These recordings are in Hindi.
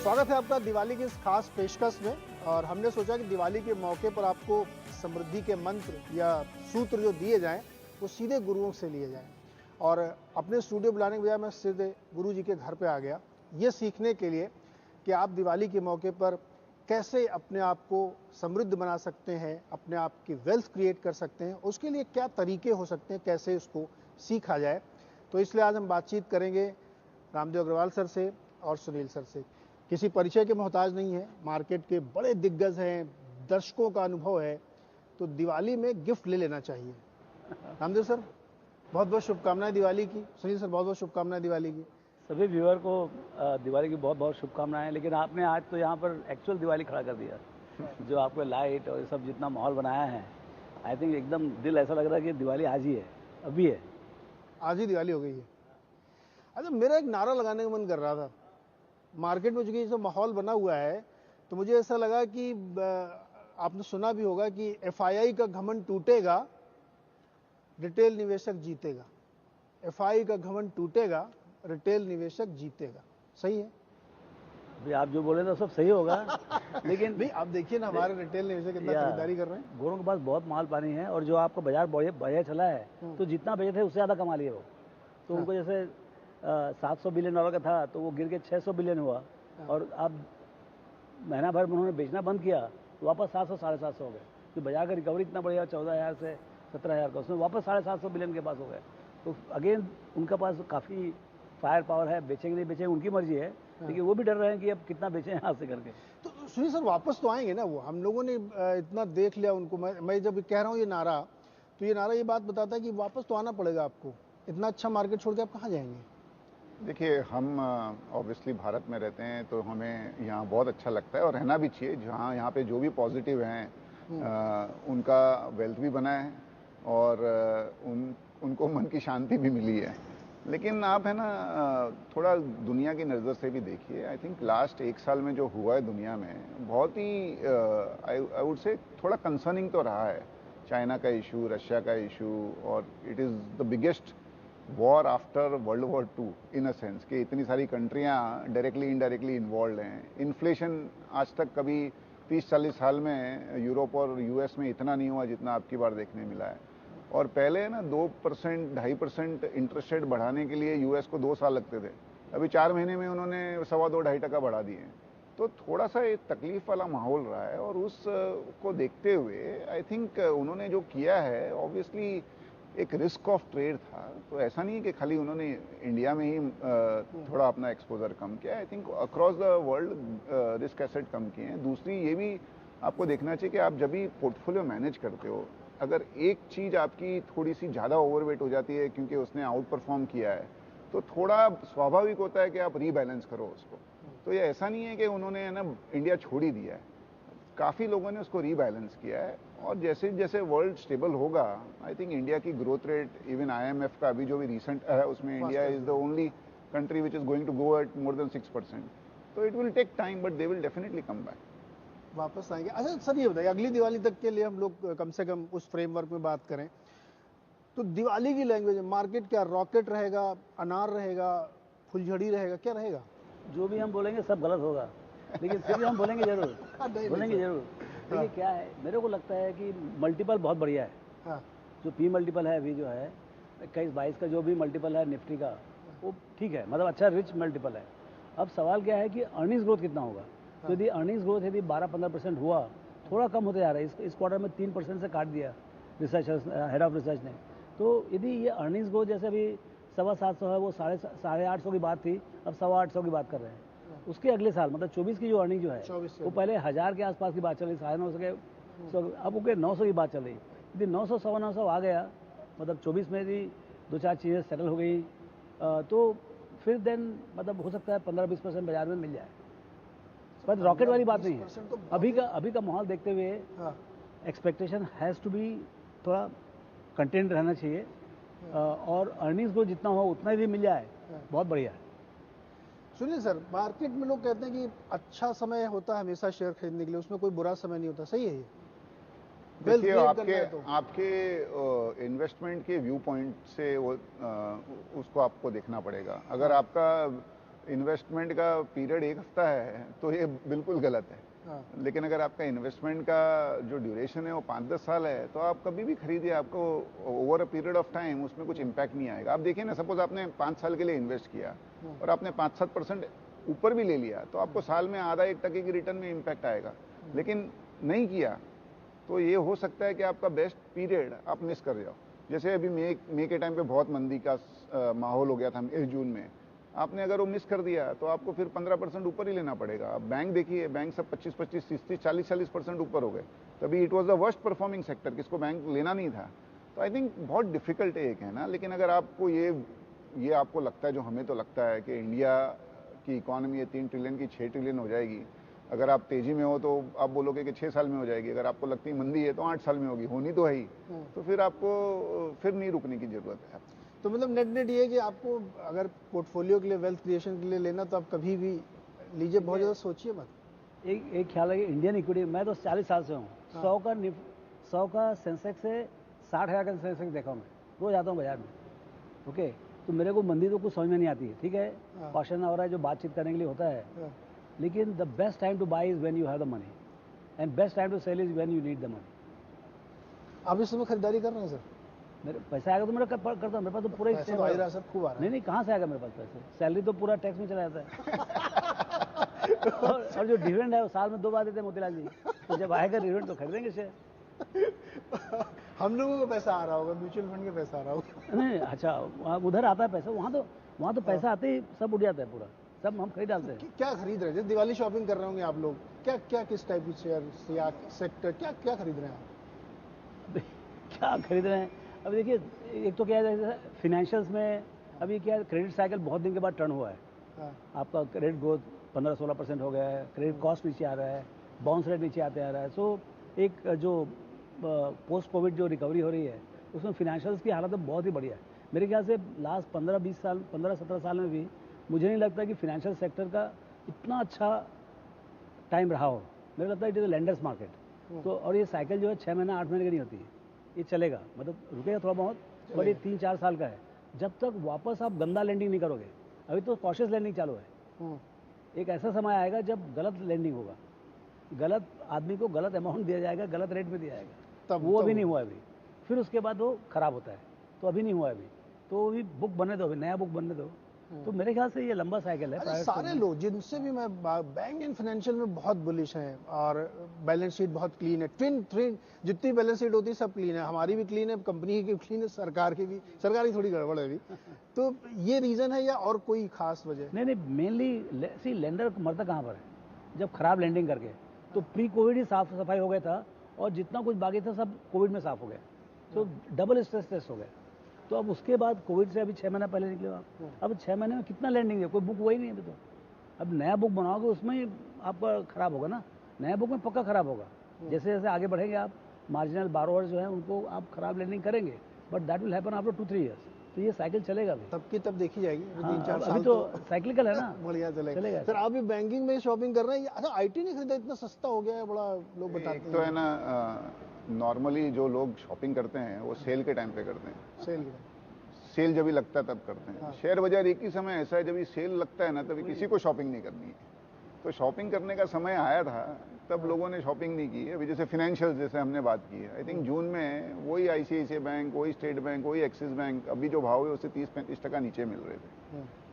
स्वागत है आपका दिवाली की इस खास पेशकश में। और हमने सोचा कि दिवाली के मौके पर आपको समृद्धि के मंत्र या सूत्र जो दिए जाएं वो सीधे गुरुओं से लिए जाएं। और अपने स्टूडियो बुलाने के बजाय मैं सीधे गुरु जी के घर पे आ गया ये सीखने के लिए कि आप दिवाली के मौके पर कैसे अपने आप को समृद्ध बना सकते हैं, अपने आप की वेल्थ क्रिएट कर सकते हैं, उसके लिए क्या तरीके हो सकते हैं, कैसे उसको सीखा जाए। तो इसलिए आज हम बातचीत करेंगे रामदेव अग्रवाल सर से और सुनील सर से। किसी परिचय के मोहताज नहीं है, मार्केट के बड़े दिग्गज हैं, दर्शकों का अनुभव है, तो दिवाली में गिफ्ट ले लेना चाहिए। रामदेव सर बहुत बहुत शुभकामनाएं दिवाली की। सुनील सर बहुत बहुत शुभकामनाएं दिवाली की। सभी व्यूअर को दिवाली की बहुत बहुत शुभकामनाएं। लेकिन आपने आज तो यहाँ पर एक्चुअल दिवाली खड़ा कर दिया। जो आपको लाइट और ये सब जितना माहौल बनाया है, आई थिंक एकदम दिल ऐसा लग रहा है कि दिवाली आज ही है, अभी है, आज ही दिवाली हो गई है। अच्छा, मेरा एक नारा लगाने का मन कर रहा था। मार्केट में चूंकि जो माहौल बना हुआ है तो मुझे ऐसा लगा कि आपने सुना भी होगा कि एफआईआई का घमंड टूटेगा, रिटेल निवेशक जीतेगा। एफआईआई का घमंड टूटेगा, रिटेल निवेशक जीतेगा। सही है? अभी आप जो बोले तो सब सही होगा। लेकिन नहीं, आप देखिए ना, हमारे रिटेल निवेशक कितना खरीदारी कर रहे हैं। गोरों के पास बहुत माल पानी है, और जो आपका बाजार बढ़िया चला है, तो जितना बजट है उससे ज़्यादा कमा लिए वो। तो उनको जैसे $700 बिलियन का था तो वो गिर के 600 बिलियन हुआ। और अब महीना भर में उन्होंने बेचना बंद किया तो वापस 700 750 हो गए। तो बाजार का रिकवरी इतना बढ़िया, 14,000 से 17,000 का, उसमें वापस 750 बिलियन के पास हो गए। तो अगेन उनका पास काफ़ी फायर पावर है। बेचेंगे नहीं बेचेंगे उनकी मर्जी है, लेकिन वो भी डर रहे हैं कि अब कितना बेचें यहाँ से करके। तो सुनील सर वापस तो आएंगे ना वो? हम लोगों ने इतना देख लिया उनको। मैं जब कह रहा हूँ ये नारा, तो ये नारा ये बात बताता है कि वापस तो आना पड़ेगा आपको। इतना अच्छा मार्केट छोड़ के आप कहाँ जाएंगे? देखिए, हम ऑब्वियसली भारत में रहते हैं तो हमें यहाँ बहुत अच्छा लगता है और रहना भी चाहिए। जहाँ यहाँ पे जो भी पॉजिटिव हैं उनका वेल्थ भी बना है और उनको मन की शांति भी मिली है। लेकिन आप है ना थोड़ा दुनिया की नज़र से भी देखिए। आई थिंक लास्ट 1 साल में जो हुआ है दुनिया में, बहुत ही आई वुड से थोड़ा कंसर्निंग तो रहा है। चाइना का इशू, रशिया का इशू, और it is the biggest war after world war 2 in a sense कि इतनी सारी कंट्रियां डायरेक्टली इनडायरेक्टली इन्वॉल्व हैं। इन्फ्लेशन आज तक कभी 30-40 साल में यूरोप और यूएस में इतना नहीं हुआ जितना आपकी बार देखने मिला है। और पहले ना 2% 2.5% इंटरेस्ट रेट बढ़ाने के लिए यूएस को 2 साल लगते थे, अभी 4 महीने में उन्होंने 2.25-2.5% बढ़ा दिए। तो थोड़ा सा एक तकलीफ वाला माहौल रहा है, और उस को देखते हुए आई थिंक उन्होंने जो किया है ऑब्वियसली एक रिस्क ऑफ ट्रेड था। तो ऐसा नहीं है कि खाली उन्होंने इंडिया में ही थोड़ा अपना एक्सपोजर कम किया। I think across the world risk asset कम किए हैं। दूसरी ये भी आपको देखना चाहिए कि आप जब भी पोर्टफोलियो मैनेज करते हो, अगर एक चीज़ आपकी थोड़ी सी ज़्यादा ओवरवेट हो जाती है क्योंकि उसने आउट परफॉर्म किया है, तो थोड़ा स्वाभाविक होता है कि आप रीबैलेंस करो उसको। तो ये ऐसा नहीं है कि उन्होंने ना इंडिया छोड़ ही दिया है, काफ़ी लोगों ने उसको रीबैलेंस किया है। और जैसे जैसे वर्ल्ड स्टेबल होगा, आई थिंक इंडिया की ग्रोथ रेट, इवन आईएमएफ का अभी जो भी रिसेंट है उसमें India is the only country which is going to go at more than 6%। तो it will take time but they will definitely come back, वापस आएंगे। अच्छा सर, ये बताइए, अगली दिवाली तक के लिए हम लोग कम से कम उस फ्रेमवर्क में बात करें तो दिवाली की लैंग्वेज मार्केट क्या, रॉकेट रहेगा, अनार रहेगा, फुलझड़ी रहेगा, क्या रहेगा? जो भी हम बोलेंगे सब गलत होगा, लेकिन फिर भी हम बोलेंगे जरूर। बोलेंगे जरूर। देखिए क्या है, मेरे को लगता है कि मल्टीपल बहुत बढ़िया है। हाँ, जो पी मल्टीपल है अभी जो है 21-22 का जो भी मल्टीपल है निफ्टी का, वो ठीक है, मतलब अच्छा रिच मल्टीपल है। अब सवाल क्या है कि अर्निंग्स ग्रोथ कितना होगा। तो यदि अर्निंग्स ग्रोथ यदि 12-15% हुआ, थोड़ा कम होते जा रहा है। इस क्वार्टर में 3% से काट दिया रिसर्चर्स, हेड ऑफ रिसर्च ने। तो यदि ये अर्निंग्स ग्रोथ जैसे अभी 725 है, वो 850 की बात थी, अब 825 की बात कर रहे हैं। उसके अगले साल मतलब 24 की जो अर्निंग जो है, वो पहले 1000 के आसपास की बात चल रही, 950 के, अब ओके 900 की बात चल रही। यदि 900 950 आ गया, मतलब 24 में यदि 2-4 चीज़ें सेटल हो गई, तो फिर देन मतलब हो सकता है 15-20% बाजार में मिल जाए। पर रॉकेट वाली बात नहीं है। अभी का माहौल देखते हुए एक्सपेक्टेशन हैज़ टू बी थोड़ा कंटेंट रहना चाहिए, और अर्निंग्स को जितना हो उतना ही मिल जाए, बहुत बढ़िया है। सुनिए सर, मार्केट में लोग कहते हैं कि अच्छा समय होता है हमेशा शेयर खरीदने के लिए, उसमें कोई बुरा समय नहीं होता। सही है ये? देखिए आपके इन्वेस्टमेंट के व्यू पॉइंट से वो उसको आपको देखना पड़ेगा। अगर आपका इन्वेस्टमेंट का पीरियड 1 हफ्ता है तो ये बिल्कुल गलत है। हाँ, लेकिन अगर आपका इन्वेस्टमेंट का जो ड्यूरेशन है वो 5-10 साल है तो आप कभी भी खरीदिए, आपको over a period of time उसमें कुछ इम्पैक्ट नहीं आएगा। आप देखिए ना, सपोज आपने 5 साल के लिए इन्वेस्ट किया और आपने 5-7% ऊपर भी ले लिया तो आपको साल में आधा 1% की रिटर्न में इम्पैक्ट आएगा। लेकिन नहीं किया तो ये हो सकता है कि आपका बेस्ट पीरियड आप मिस कर जाओ। जैसे अभी मई के टाइम पे बहुत मंदी का माहौल हो गया था मई जून में, आपने अगर वो मिस कर दिया तो आपको फिर 15% ऊपर ही लेना पड़ेगा। अब बैंक देखिए, बैंक सब 25-25, 30-30, 40-40% ऊपर हो गए, तभी it was the worst performing sector, किसको बैंक लेना नहीं था। तो आई थिंक बहुत डिफिकल्ट है ये कहना। लेकिन अगर आपको ये आपको लगता है, जो हमें तो लगता है कि इंडिया की इकॉनमी 3 ट्रिलियन की 6 ट्रिलियन हो जाएगी, अगर आप तेजी में हो तो आप बोलोगे कि 6 साल में हो जाएगी, अगर आपको लगती है मंदी है तो 8 साल में होगी, होनी तो है ही। तो फिर आपको फिर नहीं रुकने की जरूरत है। तो मतलब नेट ये है कि आपको अगर पोर्टफोलियो के लिए, वेल्थ क्रिएशन के लिए लेना, तो आप कभी भी लीजिए, बहुत ज़्यादा सोचिए मत। एक ख्याल है कि इंडियन इक्विटी, मैं तो 40 साल से हूँ, 100 का सेंसेक्स से 60,000 का सेंसेक्स देखा हूँ मैं, रोज आता हूँ बाजार में। ओके, तो मेरे को मंदी तो कुछ समझ में नहीं आती है, ठीक है, क्वेश्चन हो रहा है जो बातचीत करने के लिए होता है, लेकिन the best time to buy is when you have the money and best time to sell is when you need the money. आप इस समय खरीदारी कर रहे हैं सर? मेरे पैसा आएगा तो मेरा करता हूँ, मेरे पास तो पूरा ही पैसा तो आ ही रहा है सर, खूब आ रहा है। नहीं, कहाँ से आएगा मेरे पास पैसे? सैलरी तो पूरा टैक्स में चला जाता है। और जो डिविडेंड है वो साल में 2 बार देते हैं मोतीलाल जी, तो जब आएगा डिविडेंड तो खरीदेंगे शेयर। हम लोगों को पैसा आ रहा होगा, म्यूचुअल फंड के पैसा आ रहा होगा। नहीं, अच्छा, उधर आता है पैसा, वहाँ तो पैसा आते ही सब उड़ जाता है पूरा, सब हम खरीद डालते हैं। क्या खरीद रहे हैं? जैसे दिवाली शॉपिंग कर रहे होंगे आप लोग, क्या किस टाइप की शेयर या सेक्टर, क्या खरीद रहे हैं आप? क्या खरीद रहे हैं? अभी देखिए, एक तो क्या है, फाइनेंशियल्स में अभी क्या है, क्रेडिट साइकिल बहुत दिन के बाद टर्न हुआ है। आपका क्रेडिट ग्रोथ 15-16% हो गया है, क्रेडिट कॉस्ट नीचे आ रहा है, बाउंस रेट नीचे आते आ रहा है। सो एक जो पोस्ट कोविड जो रिकवरी हो रही है उसमें फाइनेंशियल्स की हालत बहुत ही बढ़िया है। मेरे ख्याल से लास्ट 15-20 साल, 15-17 साल में भी मुझे नहीं लगता कि फाइनेंशियल सेक्टर का इतना अच्छा टाइम रहा हो। मेरे लगता है it is a lenders market. तो और ये साइकिल जो है 6 महीना 8 महीने की नहीं होती है, ये चलेगा, मतलब रुकेगा थोड़ा बहुत, बट ये 3-4 साल का है। जब तक वापस आप गंदा लैंडिंग नहीं करोगे, अभी तो कॉशियस लैंडिंग चालू है, एक ऐसा समय आएगा जब गलत लैंडिंग होगा, गलत आदमी को गलत अमाउंट दिया जाएगा, गलत रेट में दिया जाएगा, तब वो अभी नहीं हुआ अभी, फिर उसके बाद वो खराब होता है, तो अभी नहीं हुआ अभी, तो अभी बुक बनने दो, अभी नया बुक बनने दो। तो मेरे ख्याल से ये लंबा साइकिल है। सारे लोग जिनसे भी मैं बैंक एंड फाइनेंशियल में बहुत बुलिश हैं, और बैलेंस शीट बहुत क्लीन है, ट्विन जितनी बैलेंस शीट होती है सब क्लीन है, हमारी भी क्लीन है, कंपनी की क्लीन है, सरकार की थोड़ी गड़बड़ है अभी। तो ये रीजन है या और कोई खास वजह? नहीं, मेनली सी लेंडर मरता कहाँ पर है, जब खराब लैंडिंग करके, तो प्री कोविड ही साफ सफाई हो गया था और जितना कुछ बाकी था सब कोविड में साफ हो गया, तो डबल स्ट्रेस टेस्ट हो गया। तो अब उसके बाद कोविड से अभी 6 महीना पहले निकले आप, अब 6 महीने में कितना लैंडिंग है, कोई बुक हुआ ही नहीं अभी तो। अब नया बुक बनाओगे उसमें ही आपका खराब होगा ना, नया बुक में पक्का खराब होगा। जैसे जैसे आगे बढ़ेंगे आप, मार्जिनल बारोअर जो है उनको आप खराब लैंडिंग करेंगे, but that will happen after 2-3 years. तो ये साइकिल चलेगा अभी, तब की तब देखी जाएगी। हाँ, 3-4 साल अभी तो साइक्लिकल है ना, बढ़िया चलेगा। सर आप भी बैंकिंग में शॉपिंग कर रहे हैं? अच्छा, आईटी नहीं खरीदा, इतना सस्ता हो गया है, बड़ा लोग बताते हैं। तो है ना, नॉर्मली जो लोग शॉपिंग करते हैं वो सेल के टाइम पे करते हैं, सेल जब भी लगता है तब करते हैं। शेयर बाजार एक ही समय ऐसा है जब ये सेल लगता है ना, तभी किसी को शॉपिंग नहीं करनी है। तो शॉपिंग करने का समय आया था तब लोगों ने शॉपिंग नहीं की है। अभी जैसे फाइनेंशियल, जैसे हमने बात की है, आई थिंक जून में वही आईसीआईसीआई बैंक, वही स्टेट बैंक, वही एक्सिस बैंक, अभी जो भाव है उससे 30-35% नीचे मिल रहे थे।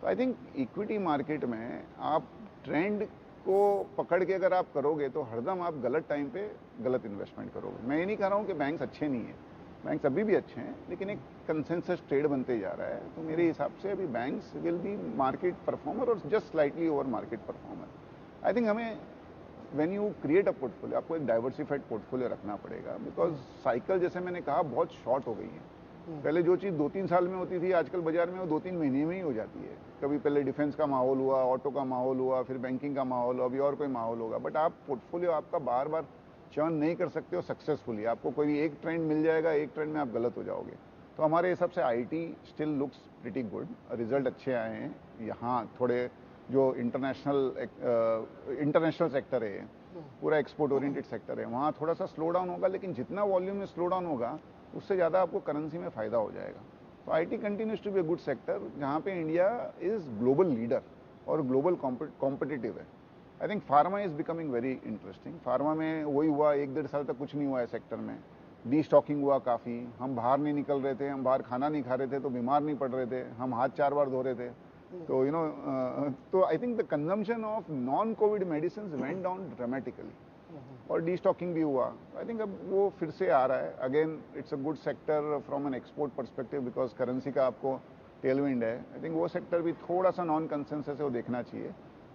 तो आई थिंक इक्विटी मार्केट में आप ट्रेंड को पकड़ के अगर आप करोगे तो हरदम आप गलत टाइम पे गलत इन्वेस्टमेंट करोगे। मैं ये नहीं कह रहा हूँ कि बैंक्स अच्छे नहीं है, बैंक्स अभी भी अच्छे हैं, लेकिन एक कंसेंसस ट्रेड बनते जा रहा है। तो मेरे हिसाब से अभी banks will be market performer और just slightly over market performer. I think हमें when you create a portfolio, आपको एक डाइवर्सिफाइड पोर्टफोलियो रखना पड़ेगा, बिकॉज साइकिल जैसे मैंने कहा बहुत शॉर्ट हो गई है। पहले जो चीज़ 2-3 साल में होती थी, आजकल बाजार में वो 2-3 महीने में ही हो जाती है। कभी पहले डिफेंस का माहौल हुआ, ऑटो का माहौल हुआ, फिर बैंकिंग का माहौल, अभी और कोई माहौल होगा, बट आप पोर्टफोलियो आपका बार बार चर्न नहीं कर सकते हो सक्सेसफुली। आपको कोई एक ट्रेंड मिल जाएगा, एक ट्रेंड में आप गलत हो जाओगे। तो हमारे हिसाब से IT still looks pretty good, result अच्छे आए हैं। यहाँ थोड़े जो इंटरनेशनल सेक्टर है, पूरा एक्सपोर्ट ओरिएंटेड सेक्टर है, वहाँ थोड़ा सा स्लो डाउन होगा, लेकिन जितना वॉल्यूम में स्लो डाउन होगा उससे ज़्यादा आपको करेंसी में फ़ायदा हो जाएगा। तो IT continues to be a good sector, जहाँ पे इंडिया इज़ ग्लोबल लीडर। और ग्लोबल कॉम्पिटिटिव है। I think pharma is becoming very interesting. Pharma में वही हुआ, 1-1.5 साल तक कुछ नहीं हुआ है सेक्टर में, डी स्टॉकिंग हुआ काफ़ी, हम बाहर नहीं निकल रहे थे, हम बाहर खाना नहीं खा रहे थे तो बीमार नहीं पड़ रहे थे, हम हाथ 4 बार धो रहे थे, तो तो I think the consumption of non Covid medicine went down dramatically और डी स्टॉकिंग भी हुआ। आई थिंक अब वो फिर से आ रहा है again. It's a good sector from an export perspective because currency का आपको टेलविंड है। आई थिंक वो सेक्टर भी थोड़ा सा नॉन कंसेंसस है, वो देखना चाहिए।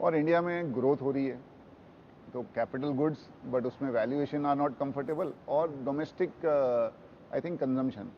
और इंडिया में ग्रोथ हो रही है तो कैपिटल गुड्स, बट उसमें वैल्यूएशन आर नॉट कंफर्टेबल, और डोमेस्टिक आई थिंक कंजम्पशन